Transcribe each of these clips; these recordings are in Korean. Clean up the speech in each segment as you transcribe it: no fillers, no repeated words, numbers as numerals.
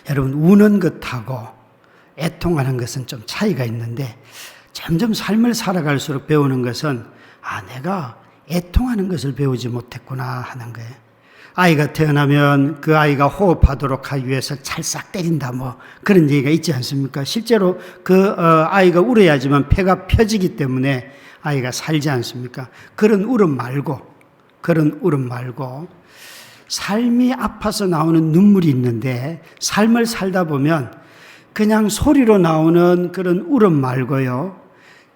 여러분, 우는 것하고 애통하는 것은 좀 차이가 있는데, 점점 삶을 살아갈수록 배우는 것은 내가 애통하는 것을 배우지 못했구나 하는 거예요. 아이가 태어나면 그 아이가 호흡하도록 하기 위해서 찰싹 때린다 그런 얘기가 있지 않습니까? 실제로 그 아이가 울어야지만 폐가 펴지기 때문에 아이가 살지 않습니까? 그런 울음 말고 삶이 아파서 나오는 눈물이 있는데, 삶을 살다 보면 그냥 소리로 나오는 그런 울음 말고요,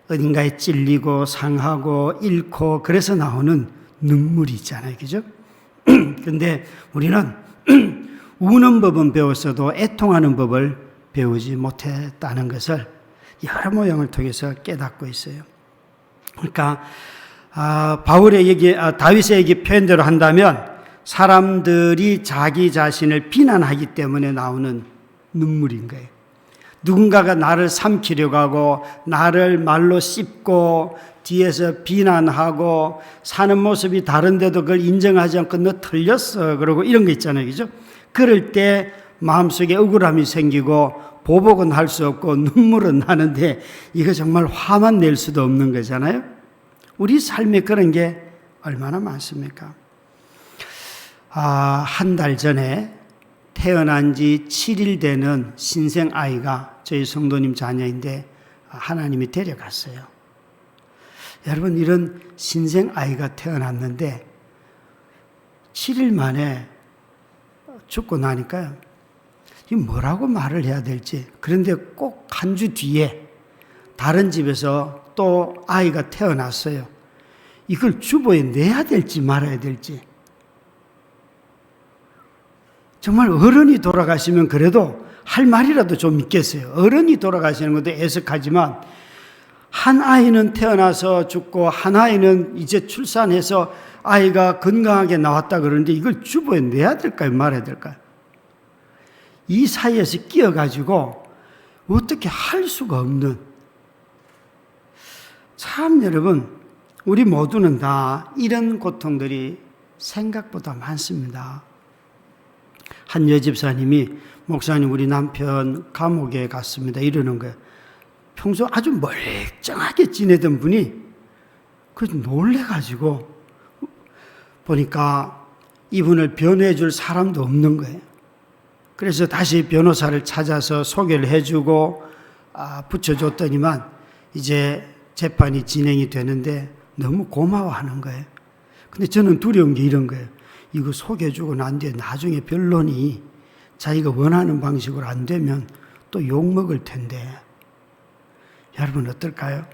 어딘가에 찔리고 상하고 잃고 그래서 나오는 눈물이 있잖아요. 그죠? 근데 우리는 우는 법은 배웠어도 애통하는 법을 배우지 못했다는 것을 여러 모형을 통해서 깨닫고 있어요. 그러니까 바울의 얘기, 다윗의 얘기 표현대로 한다면 사람들이 자기 자신을 비난하기 때문에 나오는 눈물인 거예요. 누군가가 나를 삼키려고 하고 나를 말로 씹고 뒤에서 비난하고 사는 모습이 다른데도 그걸 인정하지 않고 너 틀렸어 그러고 이런 거 있잖아요. 그죠? 그럴 때 마음속에 억울함이 생기고 보복은 할 수 없고 눈물은 나는데 이거 정말 화만 낼 수도 없는 거잖아요. 우리 삶에 그런 게 얼마나 많습니까? 한 달 전에 태어난 지 7일 되는 신생 아이가 저희 성도님 자녀인데 하나님이 데려갔어요. 여러분, 이런 신생 아이가 태어났는데 7일 만에 죽고 나니까요, 이 뭐라고 말을 해야 될지. 그런데 꼭 한 주 뒤에 다른 집에서 또 아이가 태어났어요. 이걸 주보에 내야 될지 말아야 될지. 정말 어른이 돌아가시면 그래도 할 말이라도 좀 있겠어요. 어른이 돌아가시는 것도 애석하지만 한 아이는 태어나서 죽고 한 아이는 이제 출산해서 아이가 건강하게 나왔다 그러는데 이걸 주보에 내야 될까요? 말아야 될까요? 이 사이에서 끼어가지고 어떻게 할 수가 없는, 참 여러분, 우리 모두는 다 이런 고통들이 생각보다 많습니다. 한 여집사님이 목사님 우리 남편 감옥에 갔습니다 이러는 거예요. 평소 아주 멀쩡하게 지내던 분이 그래서 놀래가지고 보니까 이분을 변호해 줄 사람도 없는 거예요. 그래서 다시 변호사를 찾아서 소개를 해주고 붙여줬더니만 이제 재판이 진행이 되는데 너무 고마워하는 거예요. 근데 저는 두려운 게 이런 거예요. 이거 소개해주고 난 뒤에 나중에 변론이 자기가 원하는 방식으로 안 되면 또 욕먹을 텐데. 여러분 어떨까요?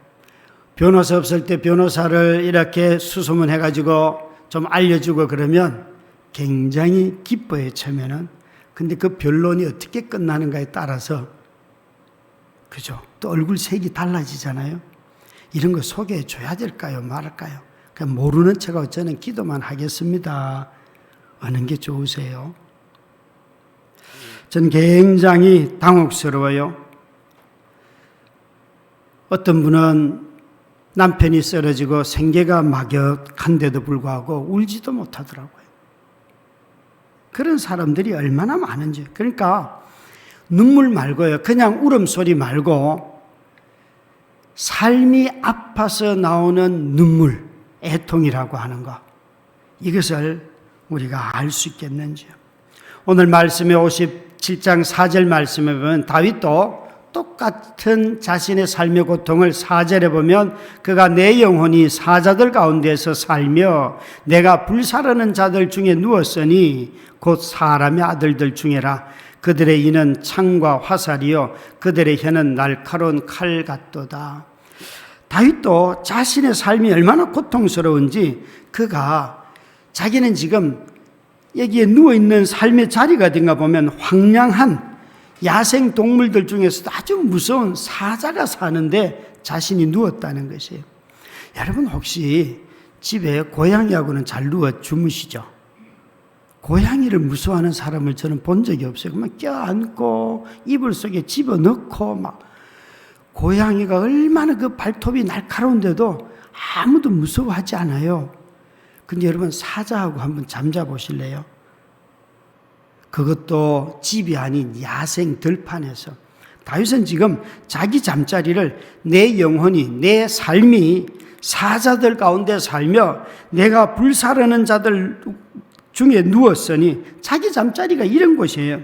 변호사 없을 때 변호사를 이렇게 수소문해가지고 좀 알려주고 그러면 굉장히 기뻐해요, 처음에는. 근데 그 변론이 어떻게 끝나는가에 따라서, 그죠? 또 얼굴 색이 달라지잖아요. 이런 거 소개해줘야 될까요? 말할까요? 그냥 모르는 척하고 저는 기도만 하겠습니다. 하는 게 좋으세요? 전 굉장히 당혹스러워요. 어떤 분은 남편이 쓰러지고 생계가 막역한데도 불구하고 울지도 못하더라고요. 그런 사람들이 얼마나 많은지. 그러니까 눈물 말고요, 그냥 울음소리 말고 삶이 아파서 나오는 눈물, 애통이라고 하는 것, 이것을 우리가 알 수 있겠는지요. 오늘 말씀에 57장 4절 말씀에 보면 다윗도 똑같은 자신의 삶의 고통을 4절에 보면 그가 내 영혼이 사자들 가운데서 살며 내가 불사르는 자들 중에 누웠으니 곧 사람의 아들들 중에라. 그들의 이는 창과 화살이요 그들의 혀는 날카로운 칼 같도다. 다윗도 자신의 삶이 얼마나 고통스러운지, 그가 자기는 지금 여기에 누워있는 삶의 자리가 된가 보면 황량한 야생 동물들 중에서도 아주 무서운 사자가 사는데 자신이 누웠다는 것이에요. 여러분 혹시 집에 고양이하고는 잘 누워 주무시죠? 고양이를 무서워하는 사람을 저는 본 적이 없어요. 그만 껴안고 이불 속에 집어넣고 막, 고양이가 얼마나 그 발톱이 날카로운데도 아무도 무서워하지 않아요. 근데 여러분 사자하고 한번 잠자 보실래요? 그것도 집이 아닌 야생 들판에서. 다윗은 지금 자기 잠자리를 내 영혼이, 내 삶이 사자들 가운데 살며 내가 불사르는 자들 중에 누웠으니 자기 잠자리가 이런 곳이에요.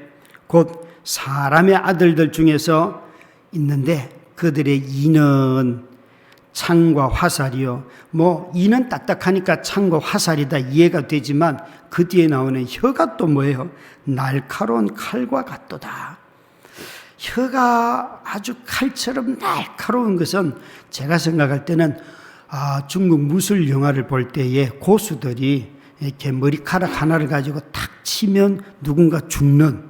곧 사람의 아들들 중에서 있는데 그들의 이는 창과 화살이요. 이는 딱딱하니까 창과 화살이다 이해가 되지만 그 뒤에 나오는 혀가 또 뭐예요? 날카로운 칼과 같도다. 혀가 아주 칼처럼 날카로운 것은 제가 생각할 때는 중국 무술 영화를 볼 때에 고수들이 이렇게 머리카락 하나를 가지고 탁 치면 누군가 죽는,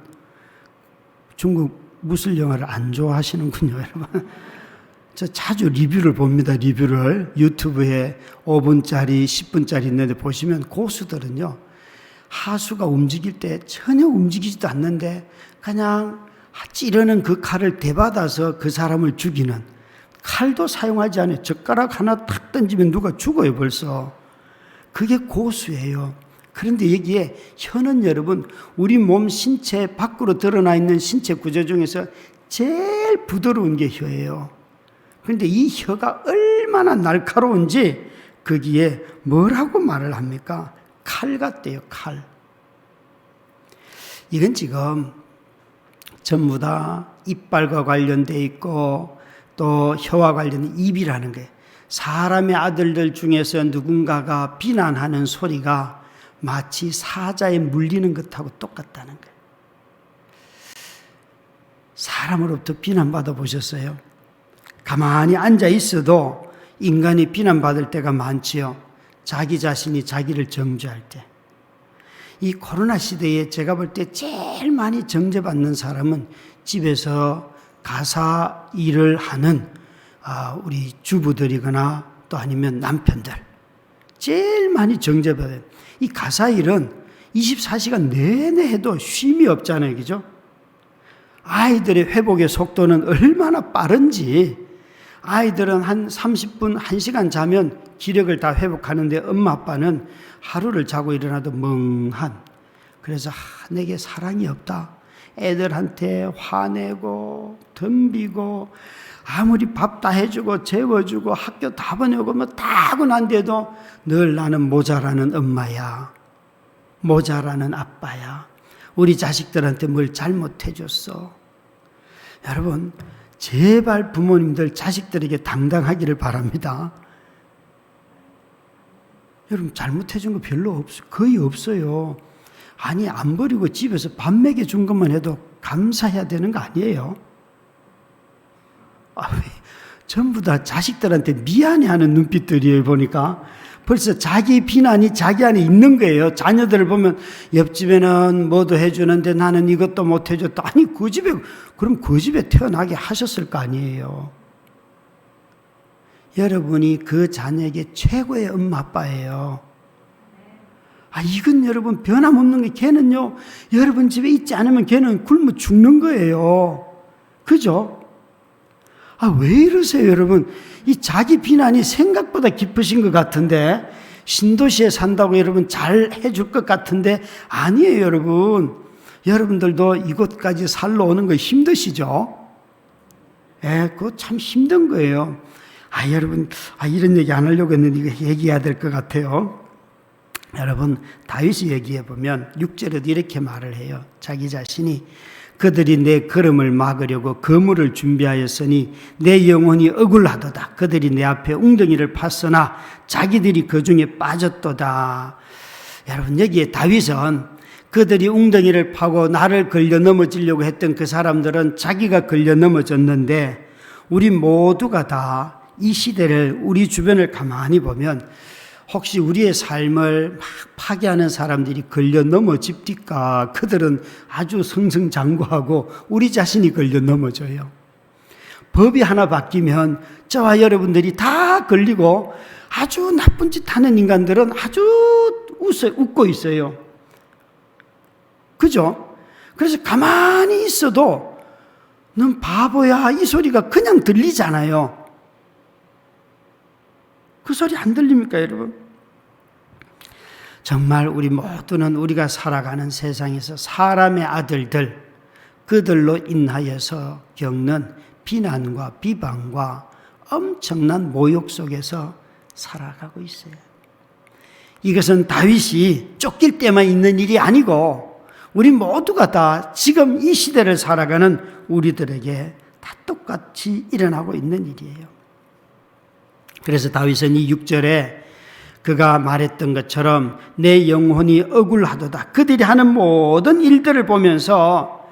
중국 무술 영화를 안 좋아하시는군요, 여러분. 저 자주 리뷰를 봅니다. 리뷰를 유튜브에 5분짜리 10분짜리 있는데 보시면 고수들은요, 하수가 움직일 때 전혀 움직이지도 않는데 그냥 찌르는 그 칼을 대받아서 그 사람을 죽이는, 칼도 사용하지 않아요. 젓가락 하나 탁 던지면 누가 죽어요 벌써. 그게 고수예요. 그런데 여기에 혀는 여러분 우리 몸 신체 밖으로 드러나 있는 신체 구조 중에서 제일 부드러운 게 혀예요. 그런데 이 혀가 얼마나 날카로운지 거기에 뭐라고 말을 합니까? 칼 같대요, 칼. 이건 지금 전부 다 이빨과 관련돼 있고 또 혀와 관련된 입이라는 거예요. 사람의 아들들 중에서 누군가가 비난하는 소리가 마치 사자에 물리는 것하고 똑같다는 거예요. 사람으로부터 비난받아 보셨어요? 가만히 앉아 있어도 인간이 비난받을 때가 많지요. 자기 자신이 자기를 정죄할 때. 이 코로나 시대에 제가 볼 때 제일 많이 정죄받는 사람은 집에서 가사 일을 하는 우리 주부들이거나 또 아니면 남편들. 제일 많이 정죄받아요. 이 가사 일은 24시간 내내 해도 쉼이 없잖아요. 그죠? 아이들의 회복의 속도는 얼마나 빠른지, 아이들은 한 30분, 1시간 자면 기력을 다 회복하는데 엄마 아빠는 하루를 자고 일어나도 멍한. 그래서 내게 사랑이 없다. 애들한테 화내고 덤비고 아무리 밥 다 해주고 재워주고 학교 다 보내고 다 하고 난데도 늘 나는 모자라는 엄마야, 모자라는 아빠야, 우리 자식들한테 뭘 잘못해줬어. 여러분 제발 부모님들 자식들에게 당당하기를 바랍니다. 여러분 잘못해준 거 별로 거의 없어요. 아니 안 버리고 집에서 밥 먹여준 것만 해도 감사해야 되는 거 아니에요? 전부 다 자식들한테 미안해하는 눈빛들이에요. 보니까 벌써 자기 비난이 자기 안에 있는 거예요. 자녀들을 보면 옆집에는 뭐도 해주는데 나는 이것도 못 해줬다. 아니 그럼 그 집에 태어나게 하셨을 거 아니에요. 여러분이 그 자녀에게 최고의 엄마 아빠예요. 이건 여러분 변함없는 게, 걔는요 여러분 집에 있지 않으면 걔는 굶어 죽는 거예요. 그죠? 왜 이러세요 여러분? 이 자기 비난이 생각보다 깊으신 것 같은데, 신도시에 산다고 여러분 잘 해줄 것 같은데 아니에요 여러분. 여러분들도 이곳까지 살러 오는 거 힘드시죠? 그거 참 힘든 거예요. 여러분 이런 얘기 안 하려고 했는데 이거 얘기해야 될 것 같아요. 여러분 다윗이 얘기해 보면 6절에도 이렇게 말을 해요. 자기 자신이 그들이 내 걸음을 막으려고 거물을 준비하였으니 내 영혼이 억울하도다. 그들이 내 앞에 웅덩이를 팠으나 자기들이 그 중에 빠졌도다. 여러분 여기에 다윗은 그들이 웅덩이를 파고 나를 걸려 넘어지려고 했던 그 사람들은 자기가 걸려 넘어졌는데, 우리 모두가 다 이 시대를, 우리 주변을 가만히 보면 혹시 우리의 삶을 막 파괴하는 사람들이 걸려 넘어집니까? 그들은 아주 승승장구하고 우리 자신이 걸려 넘어져요. 법이 하나 바뀌면 저와 여러분들이 다 걸리고, 아주 나쁜 짓 하는 인간들은 아주 웃고 있어요. 그죠? 그래서 가만히 있어도 넌 바보야 이 소리가 그냥 들리잖아요. 그 소리 안 들립니까 여러분? 정말 우리 모두는 우리가 살아가는 세상에서 사람의 아들들, 그들로 인하여서 겪는 비난과 비방과 엄청난 모욕 속에서 살아가고 있어요. 이것은 다윗이 쫓길 때만 있는 일이 아니고 우리 모두가 다 지금 이 시대를 살아가는 우리들에게 다 똑같이 일어나고 있는 일이에요. 그래서 다윗은 이 6절에 그가 말했던 것처럼 내 영혼이 억울하도다. 그들이 하는 모든 일들을 보면서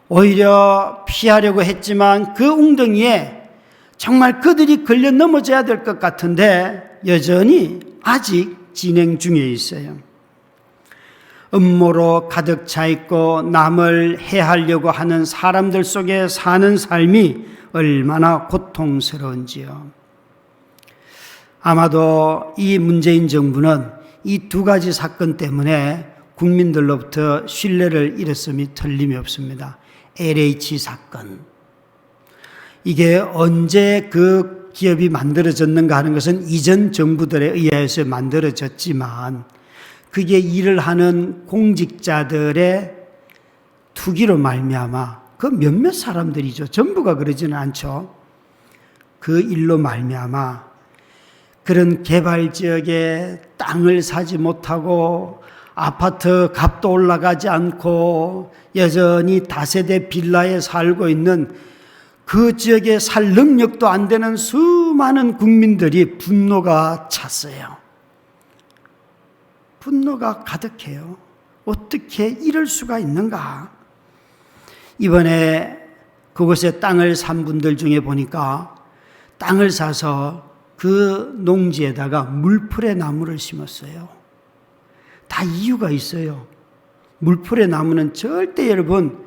오히려 피하려고 했지만 그 웅덩이에 정말 그들이 걸려 넘어져야 될 것 같은데 여전히 아직 진행 중에 있어요. 음모로 가득 차 있고 남을 해하려고 하는 사람들 속에 사는 삶이 얼마나 고통스러운지요. 아마도 이 문재인 정부는 이 두 가지 사건 때문에 국민들로부터 신뢰를 잃었음이 틀림이 없습니다. LH 사건. 이게 언제 그 기업이 만들어졌는가 하는 것은 이전 정부들에 의해서 만들어졌지만 그게 일을 하는 공직자들의 투기로 말미암아 그 몇몇 사람들이죠. 전부가 그러지는 않죠. 그 일로 말미암아 그런 개발 지역에 땅을 사지 못하고 아파트 값도 올라가지 않고 여전히 다세대 빌라에 살고 있는 그 지역에 살 능력도 안 되는 수많은 국민들이 분노가 찼어요. 분노가 가득해요. 어떻게 이럴 수가 있는가? 이번에 그곳에 땅을 산 분들 중에 보니까 땅을 사서 그 농지에다가 물풀의 나무를 심었어요. 다 이유가 있어요. 물풀의 나무는 절대 여러분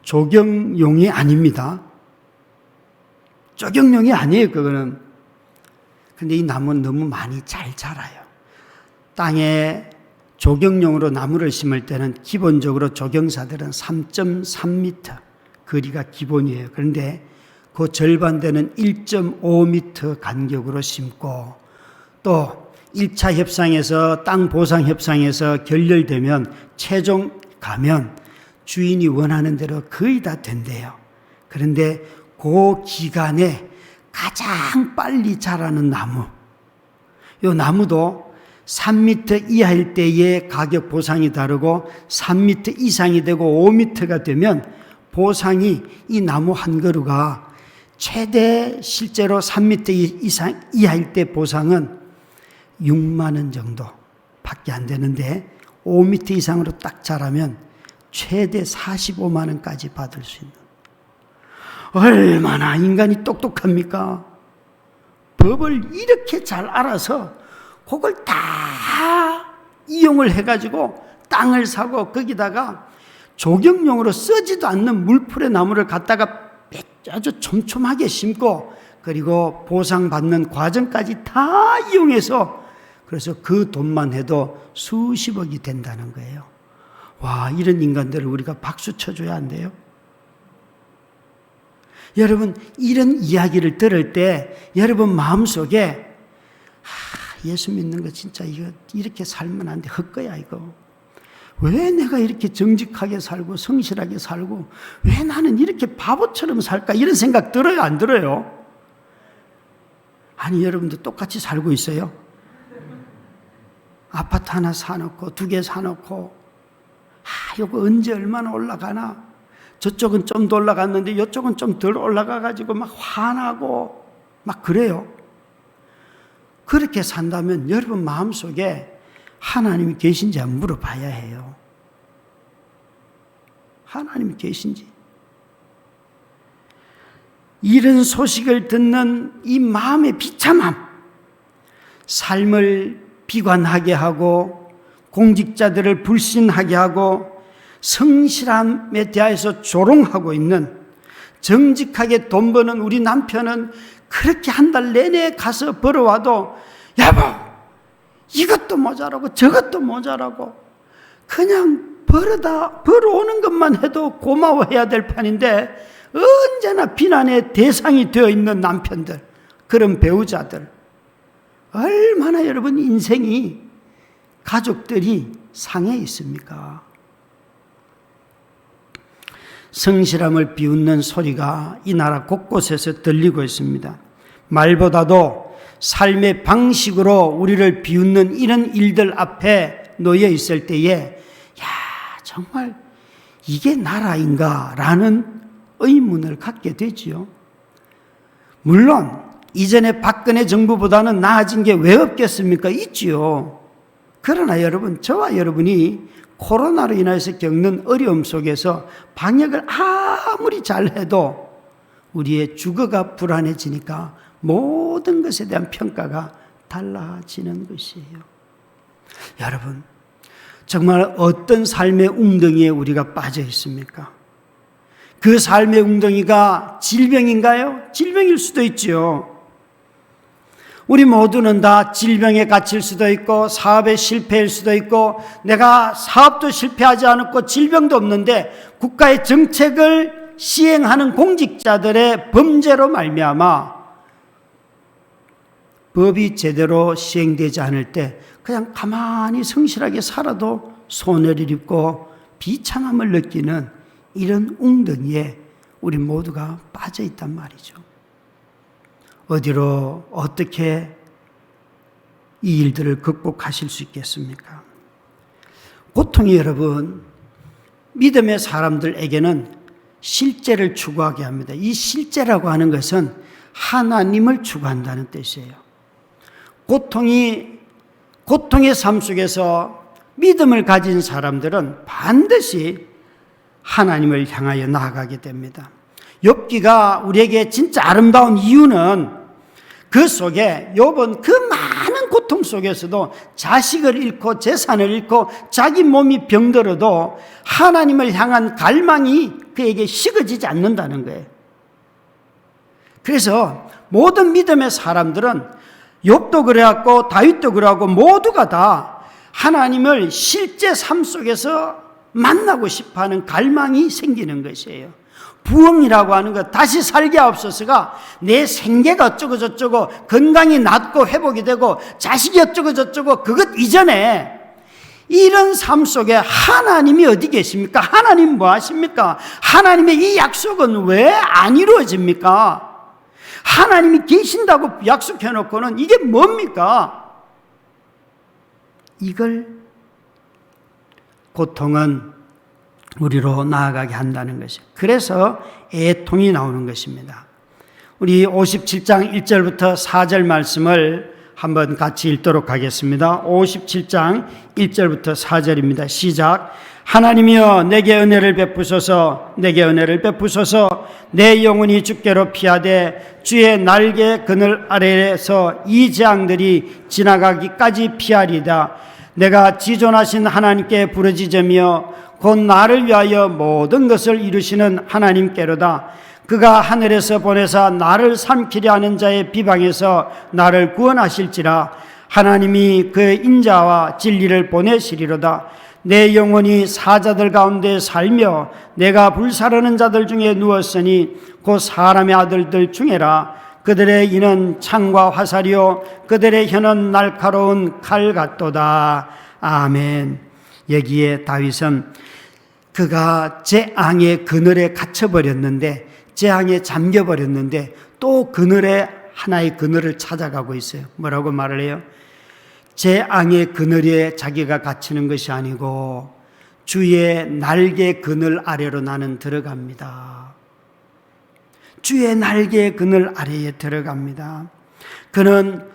조경용이 아닙니다. 조경용이 아니에요, 그거는. 근데 이 나무는 너무 많이 잘 자라요. 땅에 조경용으로 나무를 심을 때는 기본적으로 조경사들은 3.3m 거리가 기본이에요. 그런데 그 절반 되는 1.5m 간격으로 심고 또 1차 협상에서 땅 보상 협상에서 결렬되면 최종 가면 주인이 원하는 대로 거의 다 된대요. 그런데 그 기간에 가장 빨리 자라는 나무, 이 나무도 3m 이하일 때의 가격 보상이 다르고 3m 이상이 되고 5m가 되면 보상이 이 나무 한 그루가 최대 실제로 3m 이상 이하일 때 보상은 6만 원 정도 밖에 안 되는데 5m 이상으로 딱 자라면 최대 45만 원까지 받을 수 있는. 얼마나 인간이 똑똑합니까? 법을 이렇게 잘 알아서 그걸 다 이용을 해가지고 땅을 사고 거기다가 조경용으로 쓰지도 않는 물풀의 나무를 갖다가 아주 촘촘하게 심고 그리고 보상받는 과정까지 다 이용해서 그래서 그 돈만 해도 수십억이 된다는 거예요. 와, 이런 인간들을 우리가 박수 쳐줘야 안 돼요? 여러분, 이런 이야기를 들을 때 여러분 마음속에 예수 믿는 거 진짜 이거 이렇게 살면 안 돼. 헛거야 이거. 왜 내가 이렇게 정직하게 살고 성실하게 살고 왜 나는 이렇게 바보처럼 살까? 이런 생각 들어요? 안 들어요? 아니, 여러분도 똑같이 살고 있어요. 아파트 하나 사놓고 2개 사놓고 이거 언제 얼마나 올라가나? 저쪽은 좀 더 올라갔는데 이쪽은 좀 덜 올라가가지고 막 화나고 막 그래요. 그렇게 산다면 여러분 마음속에 하나님이 계신지 한번 물어봐야 해요. 하나님이 계신지. 이런 소식을 듣는 이 마음의 비참함, 삶을 비관하게 하고 공직자들을 불신하게 하고 성실함에 대해서 조롱하고 있는, 정직하게 돈 버는 우리 남편은 그렇게 한 달 내내 가서 벌어와도 여보 이것도 모자라고 저것도 모자라고 그냥 벌어오는 것만 해도 고마워해야 될 판인데 언제나 비난의 대상이 되어 있는 남편들, 그런 배우자들, 얼마나 여러분 인생이 가족들이 상해 있습니까? 성실함을 비웃는 소리가 이 나라 곳곳에서 들리고 있습니다. 말보다도 삶의 방식으로 우리를 비웃는 이런 일들 앞에 놓여 있을 때에 정말 이게 나라인가? 라는 의문을 갖게 되지요. 물론 이전에 박근혜 정부보다는 나아진 게 왜 없겠습니까? 있지요. 그러나 여러분, 저와 여러분이 코로나로 인해서 겪는 어려움 속에서 방역을 아무리 잘해도 우리의 주거가 불안해지니까 모든 것에 대한 평가가 달라지는 것이에요. 여러분, 정말 어떤 삶의 웅덩이에 우리가 빠져 있습니까? 그 삶의 웅덩이가 질병인가요? 질병일 수도 있죠. 우리 모두는 다 질병에 갇힐 수도 있고 사업에 실패할 수도 있고 내가 사업도 실패하지 않았고 질병도 없는데 국가의 정책을 시행하는 공직자들의 범죄로 말미암아 법이 제대로 시행되지 않을 때 그냥 가만히 성실하게 살아도 손해를 입고 비참함을 느끼는 이런 웅덩이에 우리 모두가 빠져 있단 말이죠. 어디로 어떻게 이 일들을 극복하실 수 있겠습니까? 고통이 여러분, 믿음의 사람들에게는 실제를 추구하게 합니다. 이 실제라고 하는 것은 하나님을 추구한다는 뜻이에요. 고통의 삶 속에서 믿음을 가진 사람들은 반드시 하나님을 향하여 나아가게 됩니다. 욥기가 우리에게 진짜 아름다운 이유는 그 속에 욥은 그 많은 고통 속에서도 자식을 잃고 재산을 잃고 자기 몸이 병들어도 하나님을 향한 갈망이 그에게 식어지지 않는다는 거예요. 그래서 모든 믿음의 사람들은 욥도 그래왔고 다윗도 그래왔고 모두가 다 하나님을 실제 삶 속에서 만나고 싶어하는 갈망이 생기는 것이에요. 부흥이라고 하는 것, 다시 살게 하옵소서가 내 생계가 어쩌고 저쩌고 건강이 낫고 회복이 되고 자식이 어쩌고 저쩌고 그것 이전에 이런 삶 속에 하나님이 어디 계십니까? 하나님 뭐 하십니까? 하나님의 이 약속은 왜 안 이루어집니까? 하나님이 계신다고 약속해 놓고는 이게 뭡니까? 이걸 고통은 우리로 나아가게 한다는 것이에요. 그래서 애통이 나오는 것입니다. 우리 57장 1절부터 4절 말씀을 한번 같이 읽도록 하겠습니다. 57장 1절부터 4절입니다. 시작. 하나님이여 내게 은혜를 베푸소서, 내게 은혜를 베푸소서. 내 영혼이 주께로 피하되 주의 날개 그늘 아래에서 이 재앙들이 지나가기까지 피하리다. 내가 지존하신 하나님께 부르짖으며 곧 나를 위하여 모든 것을 이루시는 하나님께로다. 그가 하늘에서 보내사 나를 삼키려 하는 자의 비방에서 나를 구원하실지라. 하나님이 그 인자와 진리를 보내시리로다. 내 영혼이 사자들 가운데 살며 내가 불사르는 자들 중에 누웠으니 곧 사람의 아들들 중에라. 그들의 이는 창과 화살이요 그들의 혀는 날카로운 칼 같도다. 아멘. 여기에 다윗은 그가 재앙의 그늘에 갇혀버렸는데, 재앙에 잠겨버렸는데 또 그늘에 하나의 그늘을 찾아가고 있어요. 뭐라고 말을 해요? 재앙의 그늘에 자기가 갇히는 것이 아니고 주의 날개 그늘 아래로 나는 들어갑니다. 주의 날개 그늘 아래에 들어갑니다. 그는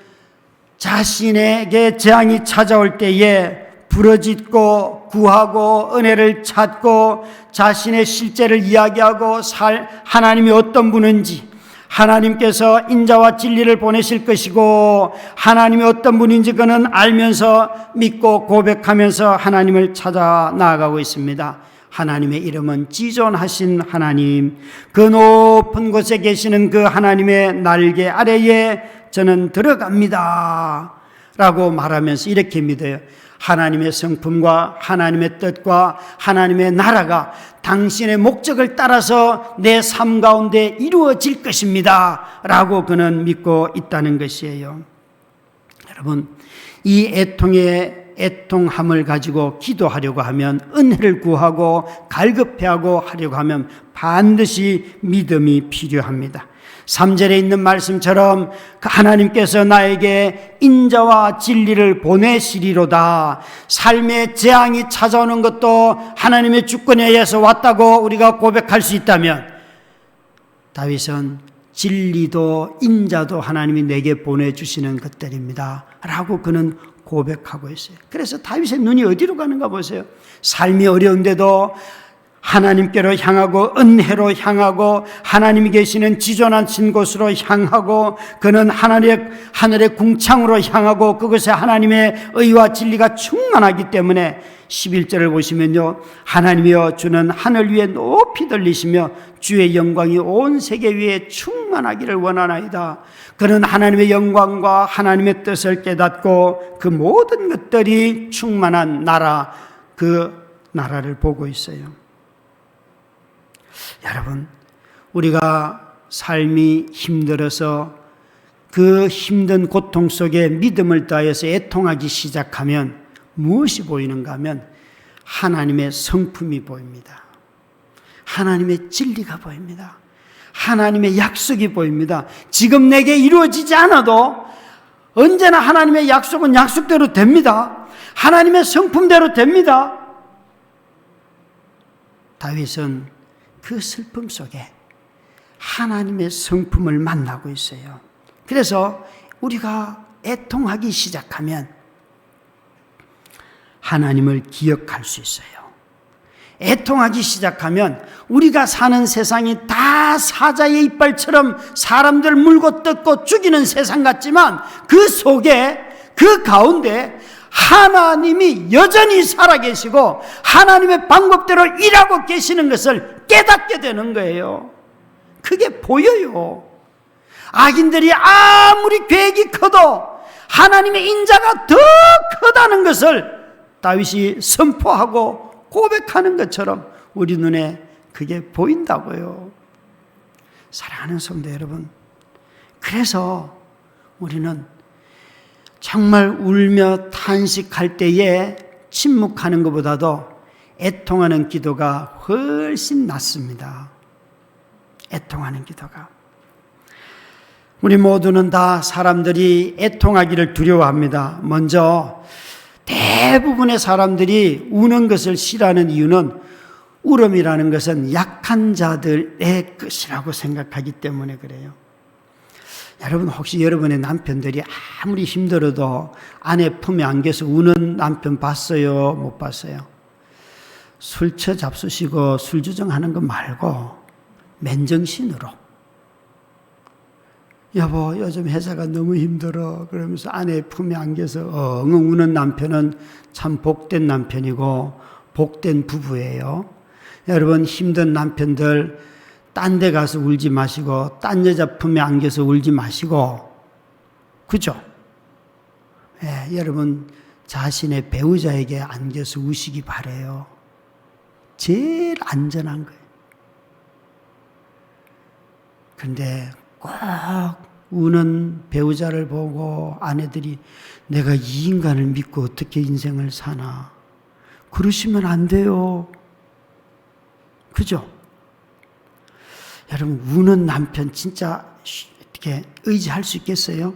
자신에게 재앙이 찾아올 때에 부르짖고 구하고 은혜를 찾고 자신의 실제를 이야기하고 하나님이 어떤 분인지, 하나님께서 인자와 진리를 보내실 것이고 하나님이 어떤 분인지 그는 알면서 믿고 고백하면서 하나님을 찾아 나아가고 있습니다. 하나님의 이름은 지존하신 하나님, 그 높은 곳에 계시는 그 하나님의 날개 아래에 저는 들어갑니다 라고 말하면서 이렇게 믿어요. 하나님의 성품과 하나님의 뜻과 하나님의 나라가 당신의 목적을 따라서 내 삶 가운데 이루어질 것입니다 라고 그는 믿고 있다는 것이에요. 여러분, 이 애통의 애통함을 가지고 기도하려고 하면, 은혜를 구하고 갈급해하고 하려고 하면 반드시 믿음이 필요합니다. 3절에 있는 말씀처럼 하나님께서 나에게 인자와 진리를 보내시리로다. 삶의 재앙이 찾아오는 것도 하나님의 주권에 의해서 왔다고 우리가 고백할 수 있다면, 다윗은 진리도 인자도 하나님이 내게 보내주시는 것들입니다 라고 그는 고백하고 있어요. 그래서 다윗의 눈이 어디로 가는가 보세요. 삶이 어려운데도 하나님께로 향하고 은혜로 향하고 하나님이 계시는 지존하신 곳으로 향하고, 그는 하늘의 궁창으로 향하고 그것에 하나님의 의와 진리가 충만하기 때문에 11절을 보시면요, 하나님이여 주는 하늘 위에 높이 들리시며 주의 영광이 온 세계 위에 충만하기를 원하나이다. 그는 하나님의 영광과 하나님의 뜻을 깨닫고 그 모든 것들이 충만한 나라, 그 나라를 보고 있어요. 여러분, 우리가 삶이 힘들어서 그 힘든 고통 속에 믿음을 다해서 애통하기 시작하면 무엇이 보이는가 하면 하나님의 성품이 보입니다. 하나님의 진리가 보입니다. 하나님의 약속이 보입니다. 지금 내게 이루어지지 않아도 언제나 하나님의 약속은 약속대로 됩니다. 하나님의 성품대로 됩니다. 다윗은 그 슬픔 속에 하나님의 성품을 만나고 있어요. 그래서 우리가 애통하기 시작하면 하나님을 기억할 수 있어요. 애통하기 시작하면 우리가 사는 세상이 다 사자의 이빨처럼 사람들 물고 뜯고 죽이는 세상 같지만, 그 속에, 그 가운데 하나님이 여전히 살아계시고 하나님의 방법대로 일하고 계시는 것을 깨닫게 되는 거예요. 그게 보여요. 악인들이 아무리 계획이 커도 하나님의 인자가 더 크다는 것을 다윗이 선포하고 고백하는 것처럼 우리 눈에 그게 보인다고요. 사랑하는 성도 여러분, 그래서 우리는 정말 울며 탄식할 때에 침묵하는 것보다도 애통하는 기도가 훨씬 낫습니다. 애통하는 기도가. 우리 모두는 다 사람들이 애통하기를 두려워합니다. 먼저 대부분의 사람들이 우는 것을 싫어하는 이유는 울음이라는 것은 약한 자들의 것이라고 생각하기 때문에 그래요. 여러분, 혹시 여러분의 남편들이 아무리 힘들어도 아내 품에 안겨서 우는 남편 봤어요? 못 봤어요? 술 처 잡수시고 술 주정하는 거 말고 맨정신으로, 여보 요즘 회사가 너무 힘들어 그러면서 아내 품에 안겨서 엉엉 우는 남편은 참 복된 남편이고 복된 부부예요. 여러분, 힘든 남편들 딴 데 가서 울지 마시고 딴 여자 품에 안겨서 울지 마시고, 그죠? 예, 여러분 자신의 배우자에게 안겨서 우시기 바래요. 제일 안전한 거예요. 그런데 꼭 우는 배우자를 보고 아내들이 내가 이 인간을 믿고 어떻게 인생을 사나, 그러시면 안 돼요. 그죠? 여러분, 우는 남편 진짜 어떻게 의지할 수 있겠어요?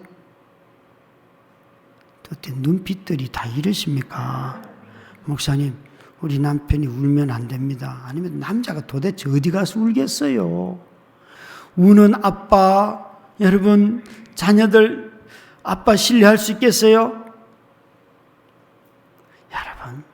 어떻게 눈빛들이 다 이러십니까? 목사님, 우리 남편이 울면 안 됩니다. 아니면 남자가 도대체 어디 가서 울겠어요? 우는 아빠, 여러분 자녀들 아빠 신뢰할 수 있겠어요? 여러분,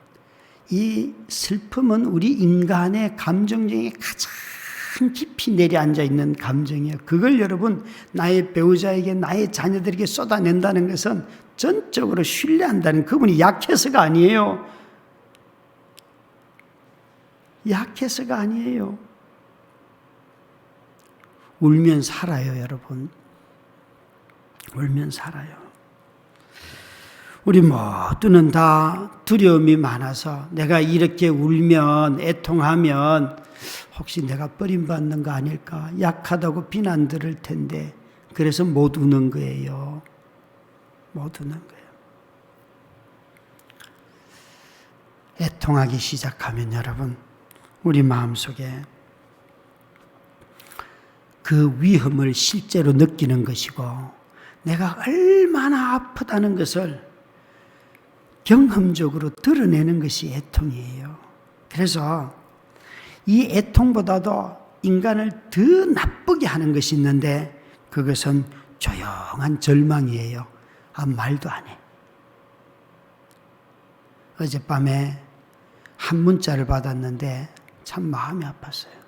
이 슬픔은 우리 인간의 감정 중에 가장 깊이 내려앉아 있는 감정이에요. 그걸 여러분 나의 배우자에게, 나의 자녀들에게 쏟아낸다는 것은 전적으로 신뢰한다는, 그분이 약해서가 아니에요. 약해서가 아니에요. 울면 살아요, 여러분. 울면 살아요. 우리 모두는 다 두려움이 많아서 내가 이렇게 울면, 애통하면 혹시 내가 버림받는 거 아닐까, 약하다고 비난 들을 텐데, 그래서 못 우는 거예요. 못 우는 거예요. 애통하기 시작하면 여러분, 우리 마음속에 그 위험을 실제로 느끼는 것이고 내가 얼마나 아프다는 것을 경험적으로 드러내는 것이 애통이에요. 그래서 이 애통보다도 인간을 더 나쁘게 하는 것이 있는데 그것은 조용한 절망이에요. 말도 안 해. 어젯밤에 한 문자를 받았는데 참 마음이 아팠어요.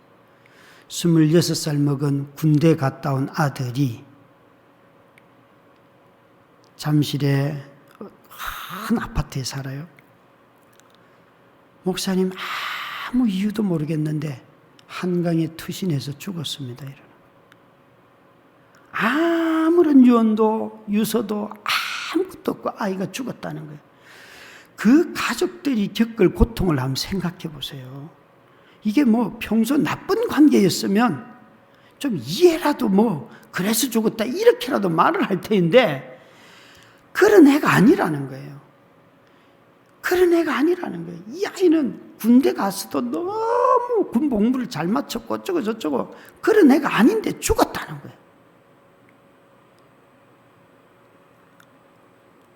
26살 먹은 군대 갔다 온 아들이 잠실에 큰 아파트에 살아요. 목사님, 아무 이유도 모르겠는데 한강에 투신해서 죽었습니다. 아무런 유언도 유서도 아무것도 없고 아이가 죽었다는 거예요. 그 가족들이 겪을 고통을 한번 생각해 보세요. 이게 뭐 평소 나쁜 관계였으면 좀 이해라도 그래서 죽었다 이렇게라도 말을 할 텐데 그런 애가 아니라는 거예요. 그런 애가 아니라는 거예요. 이 아이는 군대 가서도 너무 군복무를 잘 마쳤고 어쩌고 저쩌고 그런 애가 아닌데 죽었다는 거예요.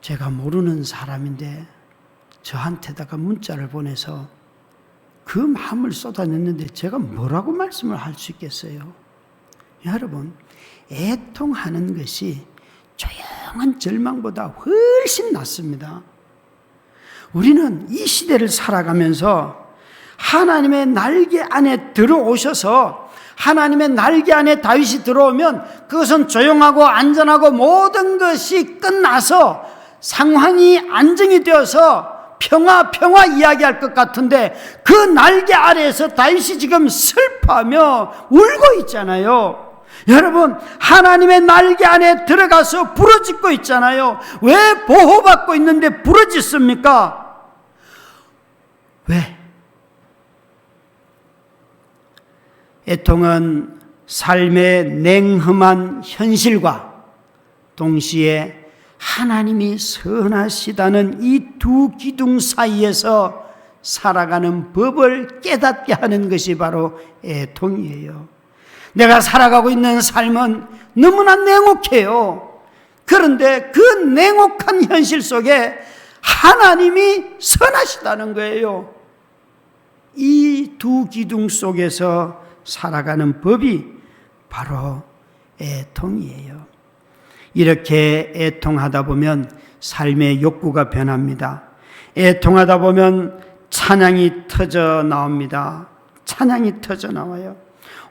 제가 모르는 사람인데 저한테다가 문자를 보내서 그 마음을 쏟아냈는데 제가 뭐라고 말씀을 할 수 있겠어요? 여러분, 애통하는 것이 조용한 절망보다 훨씬 낫습니다. 우리는 이 시대를 살아가면서 하나님의 날개 안에 들어오셔서 하나님의 날개 안에 다윗이 들어오면 그것은 조용하고 안전하고 모든 것이 끝나서 상황이 안정이 되어서 평화 이야기할 것 같은데 그 날개 아래에서 다윗이 지금 슬퍼하며 울고 있잖아요. 여러분, 하나님의 날개 안에 들어가서 부르짖고 있잖아요. 왜 보호받고 있는데 부르짖습니까? 왜? 애통은 삶의 냉험한 현실과 동시에 하나님이 선하시다는 이 두 기둥 사이에서 살아가는 법을 깨닫게 하는 것이 바로 애통이에요. 내가 살아가고 있는 삶은 너무나 냉혹해요. 그런데 그 냉혹한 현실 속에 하나님이 선하시다는 거예요. 이 두 기둥 속에서 살아가는 법이 바로 애통이에요. 이렇게 애통하다 보면 삶의 욕구가 변합니다. 애통하다 보면 찬양이 터져 나옵니다. 찬양이 터져 나와요.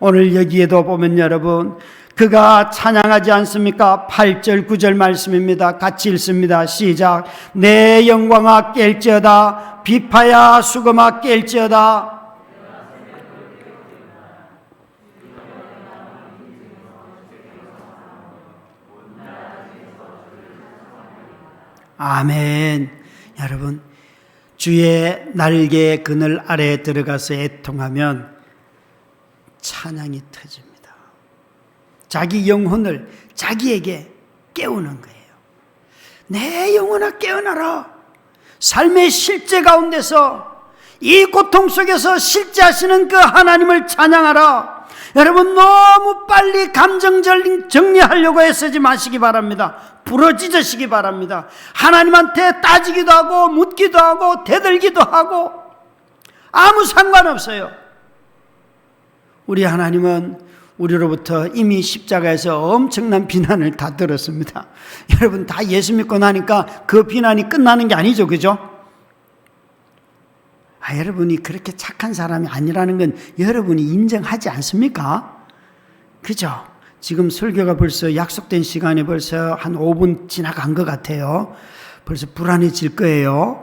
오늘 여기에도 보면 여러분, 그가 찬양하지 않습니까? 8절 9절 말씀입니다. 같이 읽습니다. 시작. 내 영광아 깰지어다, 비파야 수금아 깰지어다. 아멘. 여러분, 주의 날개 그늘 아래에 들어가서 애통하면 찬양이 터집니다. 자기 영혼을 자기에게 깨우는 거예요. 내 영혼아 깨어나라. 삶의 실제 가운데서 이 고통 속에서 실제하시는 그 하나님을 찬양하라. 여러분, 너무 빨리 감정 정리하려고 애쓰지 마시기 바랍니다. 부러지시기 바랍니다. 하나님한테 따지기도 하고 묻기도 하고 대들기도 하고 아무 상관없어요. 우리 하나님은 우리로부터 이미 십자가에서 엄청난 비난을 다 들었습니다. 여러분, 다 예수 믿고 나니까 그 비난이 끝나는 게 아니죠, 그죠? 여러분이 그렇게 착한 사람이 아니라는 건 여러분이 인정하지 않습니까? 그죠? 지금 설교가 벌써 약속된 시간이 벌써 한 5분 지나간 것 같아요. 벌써 불안해질 거예요.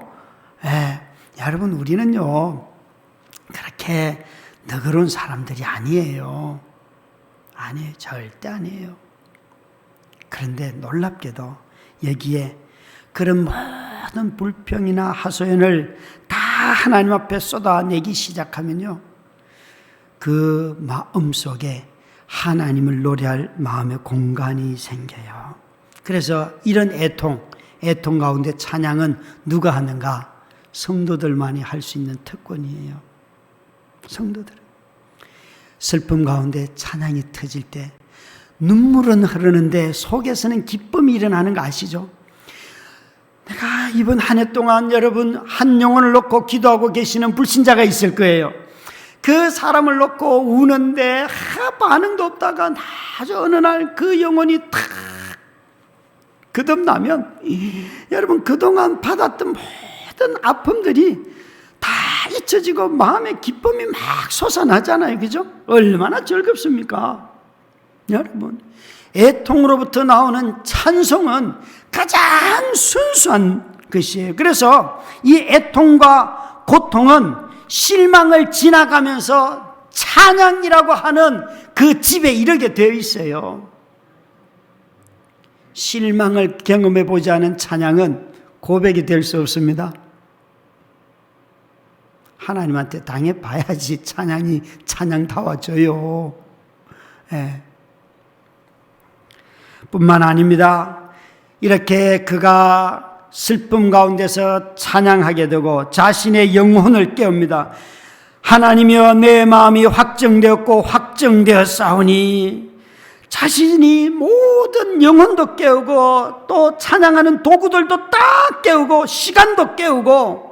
여러분, 우리는요 그렇게 너그러운 사람들이 아니에요. 아니에요. 절대 아니에요. 그런데 놀랍게도 여기에 그런 모든 불평이나 하소연을 다 하나님 앞에 쏟아내기 시작하면요, 그 마음 속에 하나님을 노래할 마음의 공간이 생겨요. 그래서 이런 애통 가운데 찬양은 누가 하는가? 성도들만이 할 수 있는 특권이에요. 성도들. 슬픔 가운데 찬양이 터질 때 눈물은 흐르는데 속에서는 기쁨이 일어나는 거 아시죠? 내가 이번 한 해 동안 여러분 한 영혼을 놓고 기도하고 계시는 불신자가 있을 거예요. 그 사람을 놓고 우는데 반응도 없다가 아주 어느 날 그 영혼이 탁 거듭나면 여러분 그동안 받았던 모든 아픔들이 다 잊혀지고 마음의 기쁨이 막 솟아나잖아요. 그죠? 얼마나 즐겁습니까? 여러분, 애통으로부터 나오는 찬송은 가장 순수한 것이에요. 그래서 이 애통과 고통은 실망을 지나가면서 찬양이라고 하는 그 집에 이르게 되어 있어요. 실망을 경험해 보지 않은 찬양은 고백이 될 수 없습니다. 하나님한테 당해봐야지 찬양이 찬양다워져요. 예. 뿐만 아닙니다. 이렇게 그가 슬픔 가운데서 찬양하게 되고 자신의 영혼을 깨웁니다. 하나님이여 내 마음이 확정되었고 확정되었사오니, 자신이 모든 영혼도 깨우고 또 찬양하는 도구들도 딱 깨우고 시간도 깨우고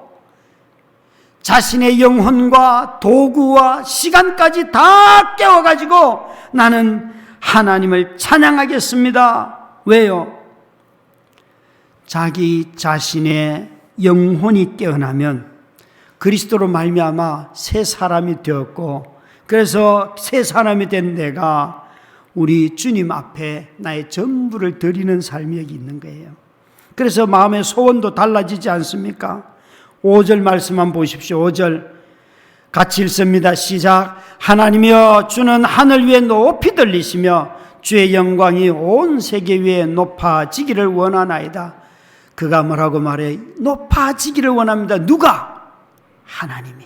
자신의 영혼과 도구와 시간까지 다 깨워가지고 나는 하나님을 찬양하겠습니다. 왜요? 자기 자신의 영혼이 깨어나면 그리스도로 말미암아 새 사람이 되었고, 그래서 새 사람이 된 내가 우리 주님 앞에 나의 전부를 드리는 삶이 여기 있는 거예요. 그래서 마음의 소원도 달라지지 않습니까? 5절 말씀만 보십시오. 5절 같이 읽습니다. 시작. 하나님이여 주는 하늘 위에 높이 들리시며 주의 영광이 온 세계 위에 높아지기를 원하나이다. 그가 뭐라고 말해? 높아지기를 원합니다. 누가? 하나님이.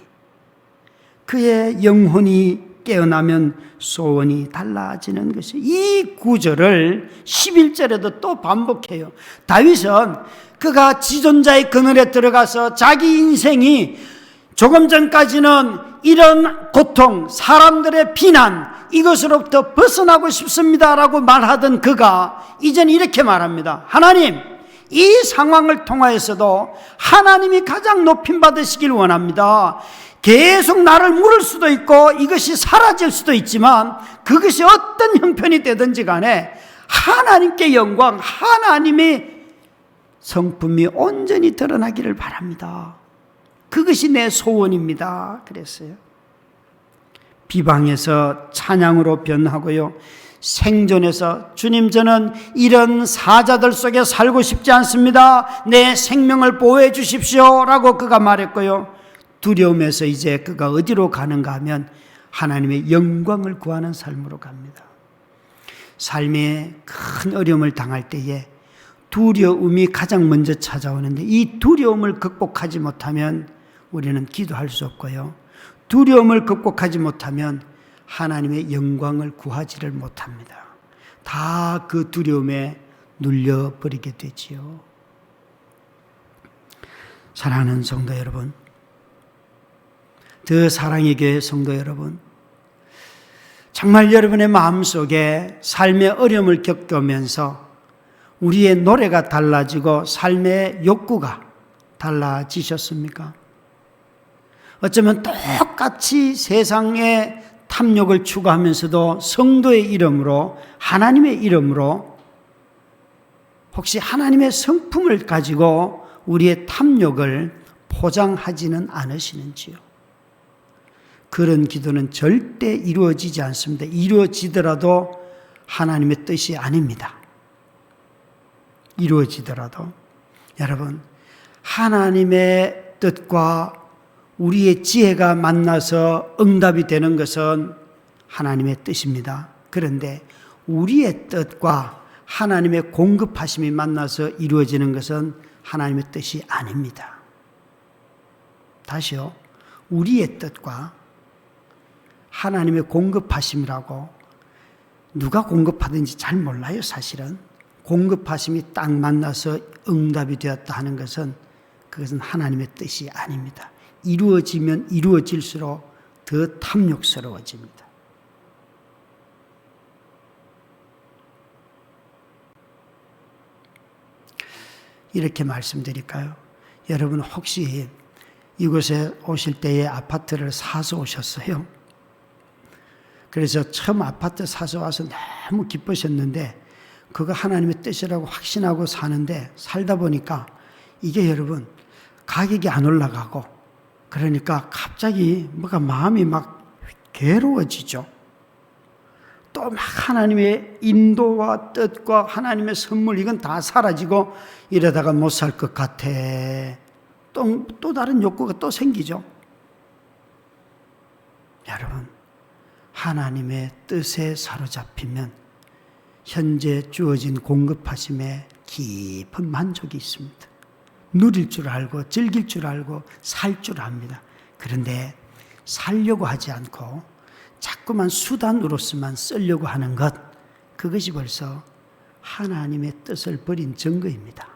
그의 영혼이 깨어나면 소원이 달라지는 것이, 이 구절을 11절에도 또 반복해요. 다윗은 그가 지존자의 그늘에 들어가서 자기 인생이 조금 전까지는 이런 고통, 사람들의 비난, 이것으로부터 벗어나고 싶습니다라고 말하던 그가 이제는 이렇게 말합니다. 하나님, 이 상황을 통하여서도 하나님이 가장 높임 받으시길 원합니다. 계속 나를 물을 수도 있고 이것이 사라질 수도 있지만 그것이 어떤 형편이 되든지 간에 하나님께 영광, 하나님의 성품이 온전히 드러나기를 바랍니다. 그것이 내 소원입니다. 그랬어요. 비방에서 찬양으로 변하고요, 생존에서 주님 저는 이런 사자들 속에 살고 싶지 않습니다. 내 생명을 보호해 주십시오 라고 그가 말했고요, 두려움에서 이제 그가 어디로 가는가 하면 하나님의 영광을 구하는 삶으로 갑니다. 삶에 큰 어려움을 당할 때에 두려움이 가장 먼저 찾아오는데, 이 두려움을 극복하지 못하면 우리는 기도할 수 없고요, 두려움을 극복하지 못하면 하나님의 영광을 구하지를 못합니다. 다 그 두려움에 눌려버리게 되지요. 사랑하는 성도 여러분, 더 사랑의 교회 성도 여러분, 정말 여러분의 마음속에 삶의 어려움을 겪으면서 우리의 노래가 달라지고 삶의 욕구가 달라지셨습니까? 어쩌면 똑같이 세상의 탐욕을 추구하면서도 성도의 이름으로, 하나님의 이름으로 혹시 하나님의 성품을 가지고 우리의 탐욕을 포장하지는 않으시는지요? 그런 기도는 절대 이루어지지 않습니다. 이루어지더라도 하나님의 뜻이 아닙니다. 이루어지더라도 여러분, 하나님의 뜻과 우리의 지혜가 만나서 응답이 되는 것은 하나님의 뜻입니다. 그런데 우리의 뜻과 하나님의 공급하심이 만나서 이루어지는 것은 하나님의 뜻이 아닙니다. 다시요. 우리의 뜻과 하나님의 공급하심이라고, 누가 공급하든지 잘 몰라요. 사실은 공급하심이 딱 만나서 응답이 되었다 하는 것은 그것은 하나님의 뜻이 아닙니다. 이루어지면 이루어질수록 더 탐욕스러워집니다. 이렇게 말씀드릴까요? 여러분 혹시 이곳에 오실 때에 아파트를 사서 오셨어요? 그래서 처음 아파트 사서 와서 너무 기쁘셨는데 그거 하나님의 뜻이라고 확신하고 사는데 살다 보니까 이게 여러분 가격이 안 올라가고 그러니까 갑자기 뭐가 마음이 막 괴로워지죠. 또 막 하나님의 인도와 뜻과 하나님의 선물 이건 다 사라지고 이러다가 못 살 것 같아. 또 다른 욕구가 또 생기죠. 여러분 하나님의 뜻에 사로잡히면 현재 주어진 공급하심에 깊은 만족이 있습니다. 누릴 줄 알고 즐길 줄 알고 살 줄 압니다. 그런데 살려고 하지 않고 자꾸만 수단으로서만 쓰려고 하는 것, 그것이 벌써 하나님의 뜻을 버린 증거입니다.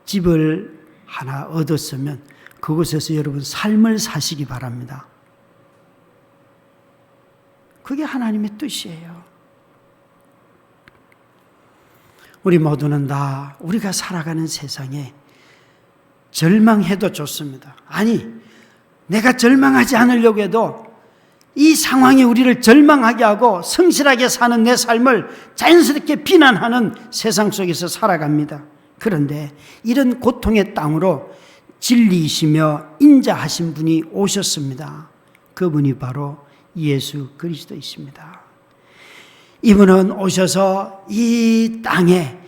집을 하나 얻었으면 그곳에서 여러분 삶을 사시기 바랍니다. 그게 하나님의 뜻이에요. 우리 모두는 다 우리가 살아가는 세상에 절망해도 좋습니다. 아니, 내가 절망하지 않으려고 해도 이 상황이 우리를 절망하게 하고 성실하게 사는 내 삶을 자연스럽게 비난하는 세상 속에서 살아갑니다. 그런데 이런 고통의 땅으로 진리이시며 인자하신 분이 오셨습니다. 그분이 바로 예수 그리스도이십니다. 이분은 오셔서 이 땅에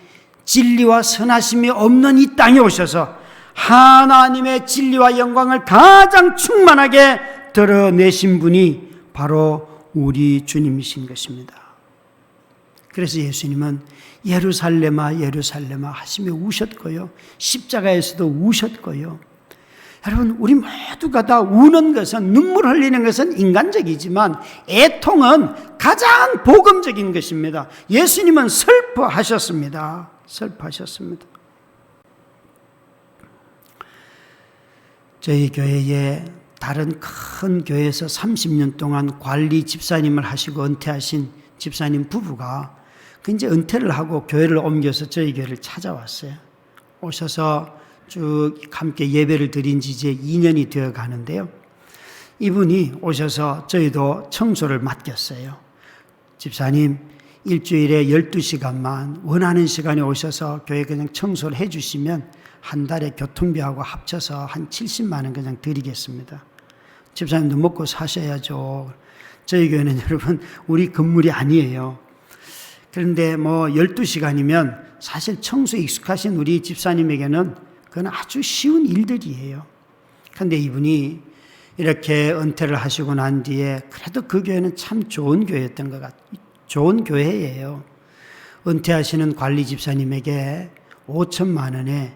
진리와 선하심이 없는 이 땅에 오셔서 하나님의 진리와 영광을 가장 충만하게 드러내신 분이 바로 우리 주님이신 것입니다. 그래서 예수님은 예루살렘아 예루살렘아 하시며 우셨고요. 십자가에서도 우셨고요. 여러분 우리 모두가 다 우는 것은 눈물 흘리는 것은 인간적이지만 애통은 가장 복음적인 것입니다. 예수님은 슬퍼하셨습니다. 슬퍼하셨습니다. 저희 교회에 다른 큰 교회에서 30년 동안 관리 집사님을 하시고 은퇴하신 집사님 부부가 이제 은퇴를 하고 교회를 옮겨서 저희 교회를 찾아왔어요. 오셔서 쭉 함께 예배를 드린 지 이제 2년이 되어 가는데요. 이분이 오셔서 저희도 청소를 맡겼어요. 집사님, 일주일에 12시간만 원하는 시간에 오셔서 교회 그냥 청소를 해 주시면 한 달에 교통비하고 합쳐서 한 70만 원 그냥 드리겠습니다. 집사님도 먹고 사셔야죠. 저희 교회는 여러분 우리 건물이 아니에요. 그런데 뭐 12시간이면 사실 청소에 익숙하신 우리 집사님에게는 그건 아주 쉬운 일들이에요. 그런데 이분이 이렇게 은퇴를 하시고 난 뒤에 그래도 그 교회는 참 좋은 교회였던 것 같아요. 좋은 교회예요. 은퇴하시는 관리 집사님에게 5천만 원의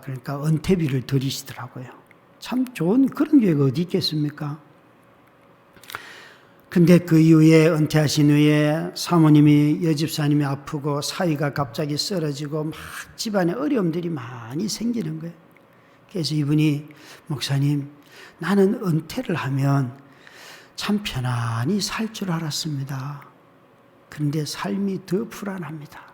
그러니까 은퇴비를 드리시더라고요. 참 좋은 그런 교회가 어디 있겠습니까? 근데 그 이후에 은퇴하신 후에 사모님이 여집사님이 아프고 사위가 갑자기 쓰러지고 막 집안에 어려움들이 많이 생기는 거예요. 그래서 이분이 목사님 나는 은퇴를 하면 참 편안히 살 줄 알았습니다. 그런데 삶이 더 불안합니다.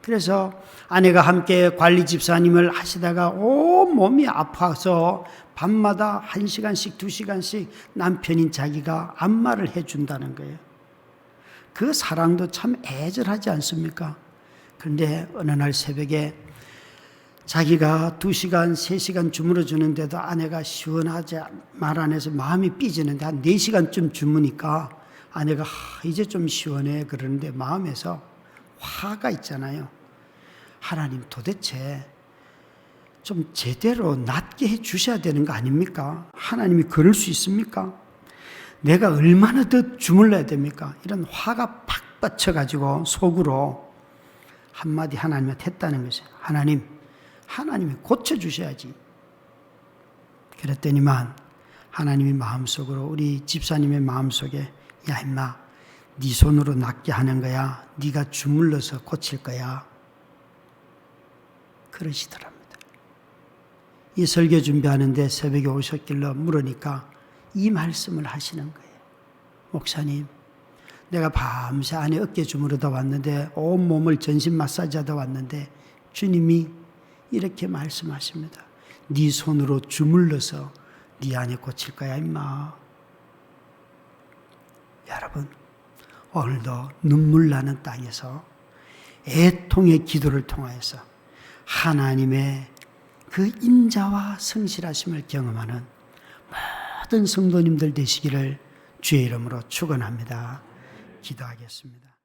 그래서 아내가 함께 관리 집사님을 하시다가 온 몸이 아파서 밤마다 1시간씩 2시간씩 남편인 자기가 안마를 해준다는 거예요. 그 사랑도 참 애절하지 않습니까? 그런데 어느 날 새벽에 자기가 2시간 3시간 주물러 주는데도 아내가 시원하지 말 안 해서 마음이 삐지는데 한 4시간쯤 주무니까 아내가 이제 좀 시원해 그러는데 마음에서 화가 있잖아요. 하나님 도대체 좀 제대로 낫게 해 주셔야 되는 거 아닙니까? 하나님이 그럴 수 있습니까? 내가 얼마나 더 주물러야 됩니까? 이런 화가 팍 뻗쳐가지고 속으로 한마디 하나님한테 했다는 것이에요. 하나님이 고쳐주셔야지. 그랬더니만 하나님이 마음속으로 우리 집사님의 마음속에 야 임마 네 손으로 낫게 하는 거야. 네가 주물러서 고칠 거야. 그러시더랍니다. 이 설교 준비하는데 새벽에 오셨길래 물으니까 이 말씀을 하시는 거예요. 목사님, 내가 밤새 안에 어깨 주무르다 왔는데 온몸을 전신 마사지하다 왔는데 주님이 이렇게 말씀하십니다. 네 손으로 주물러서 네 안에 고칠 거야 임마. 여러분, 오늘도 눈물 나는 땅에서 애통의 기도를 통하여서 하나님의 그 인자와 성실하심을 경험하는 모든 성도님들 되시기를 주의 이름으로 축원합니다. 기도하겠습니다.